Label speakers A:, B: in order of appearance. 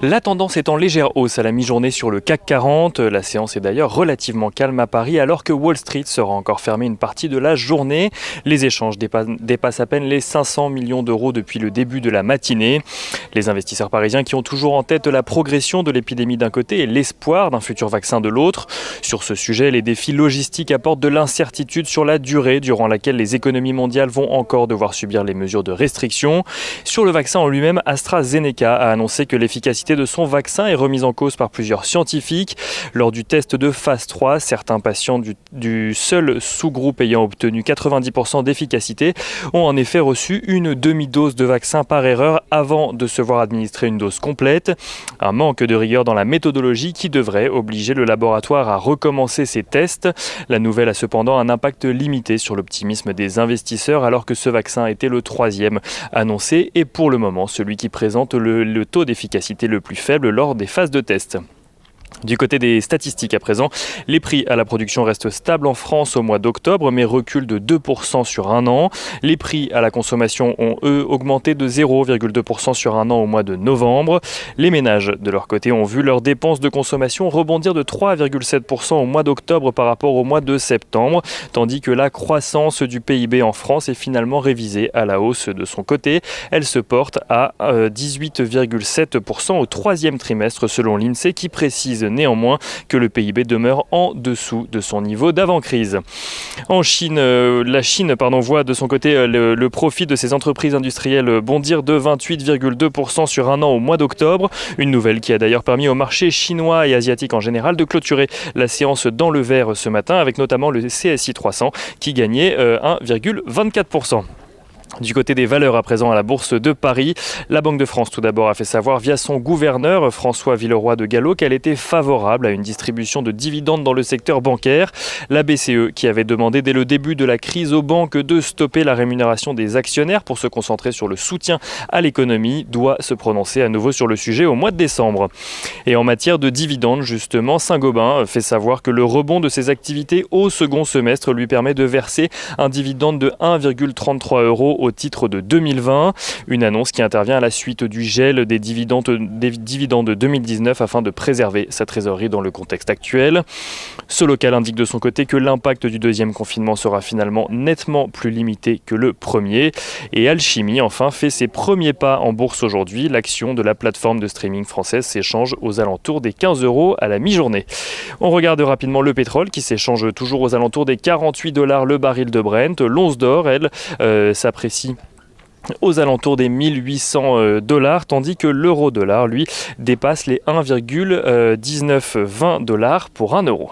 A: La tendance est en légère hausse à la mi-journée sur le CAC 40. La séance est d'ailleurs relativement calme à Paris alors que Wall Street sera encore fermée une partie de la journée. Les échanges dépassent à peine les 500 millions d'euros depuis le début de la matinée. Les investisseurs parisiens qui ont toujours en tête la progression de l'épidémie d'un côté et l'espoir d'un futur vaccin de l'autre. Sur ce sujet, les défis logistiques apportent de l'incertitude sur la durée durant laquelle les économies mondiales vont encore devoir subir les mesures de restriction. Sur le vaccin en lui-même, AstraZeneca a annoncé que l'efficacité de son vaccin est remise en cause par plusieurs scientifiques. Lors du test de phase 3, certains patients du seul sous-groupe ayant obtenu 90% d'efficacité ont en effet reçu une demi-dose de vaccin par erreur avant de se voir administrer une dose complète. Un manque de rigueur dans la méthodologie qui devrait obliger le laboratoire à recommencer ses tests. La nouvelle a cependant un impact limité sur l'optimisme des investisseurs alors que ce vaccin était le troisième annoncé et pour le moment celui qui présente le taux d'efficacité le plus faible lors des phases de test. Du côté des statistiques à présent, les prix à la production restent stables en France au mois d'octobre mais reculent de 2% sur un an. Les prix à la consommation ont eux augmenté de 0,2% sur un an au mois de novembre. Les ménages de leur côté ont vu leurs dépenses de consommation rebondir de 3,7% au mois d'octobre par rapport au mois de septembre, tandis que la croissance du PIB en France est finalement révisée à la hausse de son côté. Elle se porte à 18,7% au troisième trimestre selon l'INSEE qui précise néanmoins que le PIB demeure en dessous de son niveau d'avant-crise. En Chine, la Chine voit de son côté le profit de ses entreprises industrielles bondir de 28,2% sur un an au mois d'octobre. Une nouvelle qui a d'ailleurs permis au marché chinois et asiatique en général de clôturer la séance dans le vert ce matin avec notamment le CSI 300 qui gagnait 1,24%. Du côté des valeurs à présent à la Bourse de Paris, la Banque de France tout d'abord a fait savoir via son gouverneur François Villeroy de Galhau qu'elle était favorable à une distribution de dividendes dans le secteur bancaire. La BCE qui avait demandé dès le début de la crise aux banques de stopper la rémunération des actionnaires pour se concentrer sur le soutien à l'économie doit se prononcer à nouveau sur le sujet au mois de décembre. Et en matière de dividendes justement, Saint-Gobain fait savoir que le rebond de ses activités au second semestre lui permet de verser un dividende de 1,33 € au titre de 2020. Une annonce qui intervient à la suite du gel des dividendes 2019 afin de préserver sa trésorerie dans le contexte actuel. Ce local indique de son côté que l'impact du deuxième confinement sera finalement nettement plus limité que le premier. Et Alchimie enfin fait ses premiers pas en bourse aujourd'hui. L'action de la plateforme de streaming française s'échange aux alentours des 15 € à la mi-journée. On regarde rapidement le pétrole qui s'échange toujours aux alentours des 48 $ le baril de Brent. L'once d'or, elle, s'apprécie aux alentours des 1800 $, tandis que l'euro-dollar, lui, dépasse les 1,1920 $ pour 1 euro.